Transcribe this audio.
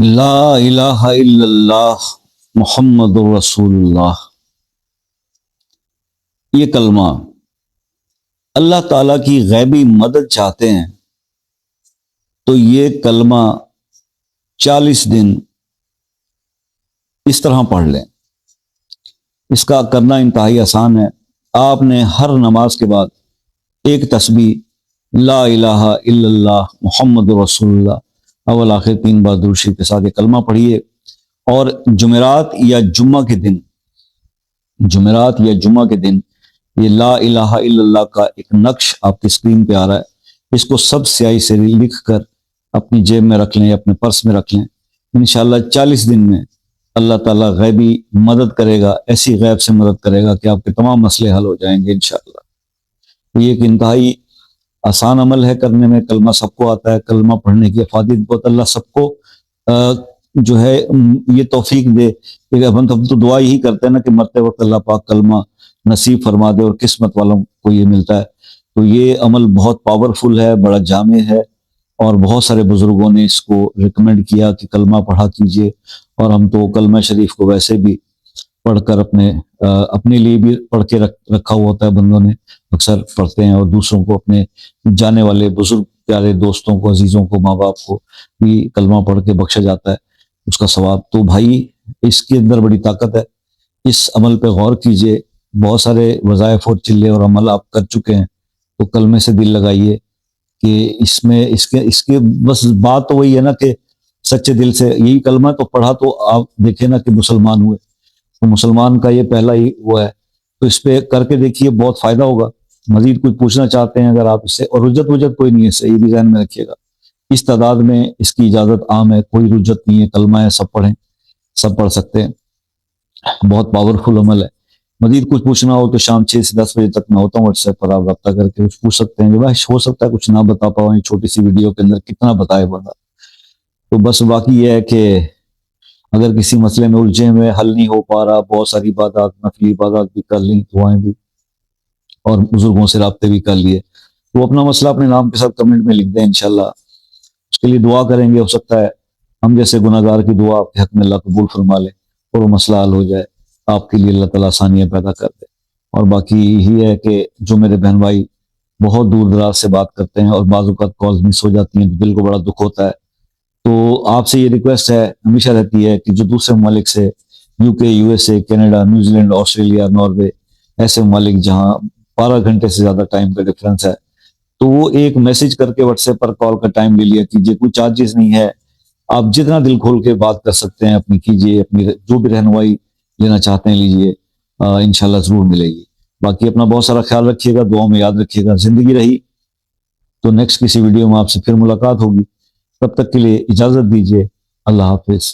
لا الہ الا اللہ محمد رسول اللہ۔ یہ کلمہ اللہ تعالیٰ کی غیبی مدد چاہتے ہیں تو یہ کلمہ 40 دن اس طرح پڑھ لیں۔ اس کا کرنا انتہائی آسان ہے۔ آپ نے ہر نماز کے بعد ایک تسبیح لا الہ الا اللہ محمد رسول اللہ اول آخر 3 بار درود شریف کے ساتھ یہ کلمہ پڑھیے، اور جمعرات یا جمعہ کے دن یہ لا الہ الا اللہ کا ایک نقش آپ کی اسکرین پہ آ رہا ہے، اس کو سب سیاہی سے لکھ کر اپنی جیب میں رکھ لیں یا اپنے پرس میں رکھ لیں۔ انشاءاللہ 40 دن میں اللہ تعالیٰ غیبی مدد کرے گا، ایسی غیب سے مدد کرے گا کہ آپ کے تمام مسئلے حل ہو جائیں گے انشاءاللہ۔ یہ ایک انتہائی آسان عمل ہے کرنے میں، کلمہ سب کو آتا ہے، کلمہ پڑھنے کی افادیت بہت، اللہ سب کو جو ہے یہ توفیق دے کہ ہم تو دعا یہی کرتے ہیں نا کہ مرتے وقت اللہ پاک کلمہ نصیب فرما دے، اور قسمت والوں کو یہ ملتا ہے۔ تو یہ عمل بہت پاورفل ہے، بڑا جامع ہے، اور بہت سارے بزرگوں نے اس کو ریکمینڈ کیا کہ کلمہ پڑھا کیجئے، اور ہم تو کلمہ شریف کو ویسے بھی پڑھ کر اپنے لیے بھی پڑھ کے رکھا ہوا ہوتا ہے، بندوں نے اکثر پڑھتے ہیں، اور دوسروں کو، اپنے جانے والے بزرگ پیارے دوستوں کو، عزیزوں کو، ماں باپ کو بھی کلمہ پڑھ کے بخشا جاتا ہے اس کا ثواب۔ تو بھائی اس کے اندر بڑی طاقت ہے، اس عمل پہ غور کیجئے۔ بہت سارے وظائف اور چلے اور عمل آپ کر چکے ہیں، تو کلمے سے دل لگائیے کہ اس کے بس بات تو وہی ہے نا کہ سچے دل سے یہی کلمہ تو پڑھا تو آپ دیکھیں نا کہ مسلمان ہوئے، تو مسلمان کا یہ پہلا ہی وہ ہے، تو اس پہ کر کے دیکھیے، بہت فائدہ ہوگا۔ مزید کچھ پوچھنا چاہتے ہیں اگر آپ اس سے، اور رجت کوئی نہیں ہے، صحیح بھی ذہن میں رکھیے گا، اس تعداد میں اس کی اجازت عام ہے، کوئی رجت نہیں ہے، کلمہ ہے، سب پڑھیں، سب پڑھ سکتے ہیں، بہت پاورفل عمل ہے۔ مزید کچھ پوچھنا ہو تو شام 6 سے 10 بجے تک میں ہوتا ہوں، واٹس ایپ پر آپ رابطہ کر کے کچھ پوچھ سکتے ہیں، جو ہو سکتا ہے کچھ نہ بتا پاؤں، چھوٹی سی ویڈیو کے اندر کتنا بتائے بندہ۔ تو بس باقی یہ ہے کہ اگر کسی مسئلے میں الجھے ہوئے، حل نہیں ہو پا رہا، بہت ساری عبادات، نفلی عبادات بھی کر لیں، دعائیں بھی، اور بزرگوں سے رابطے بھی کر لیے، تو اپنا مسئلہ اپنے نام کے ساتھ کمنٹ میں لکھ دیں، انشاءاللہ اس کے لیے دعا کریں گے۔ ہو سکتا ہے ہم جیسے گناہگار کی دعا آپ کے حق میں اللہ قبول فرما لے اور وہ مسئلہ حل ہو جائے، آپ کے لیے اللہ تعالیٰ آسانیاں پیدا کر دے۔ اور باقی یہی ہے کہ جو میرے بہن بھائی بہت دور دراز سے بات کرتے ہیں اور بعض اوقات کالز مس ہو جاتی ہیں، تو دل کو بڑا دکھ ہوتا ہے، تو آپ سے یہ ریکویسٹ ہے، ہمیشہ رہتی ہے، کہ جو دوسرے ممالک سے، UK، USA، Canada, New Zealand, Australia, Norway, ایسے ممالک جہاں 12 گھنٹے سے زیادہ ٹائم کا ڈفرنس ہے، تو وہ ایک میسج کر کے واٹس ایپ پر کال کا ٹائم لے لیا کیجیے، کوئی چارجز نہیں ہے، آپ جتنا دل کھول کے بات کر سکتے ہیں اپنی کیجیے، اپنی جو بھی رہنمائی لینا چاہتے ہیں لیجیے، انشاءاللہ ضرور ملے گی۔ باقی اپنا بہت سارا خیال رکھیے گا، دعاؤں میں یاد رکھیے گا۔ زندگی رہی تو نیکسٹ کسی ویڈیو میں آپ سے پھر ملاقات ہوگی، تب تک کے لیے اجازت دیجیے، اللہ حافظ۔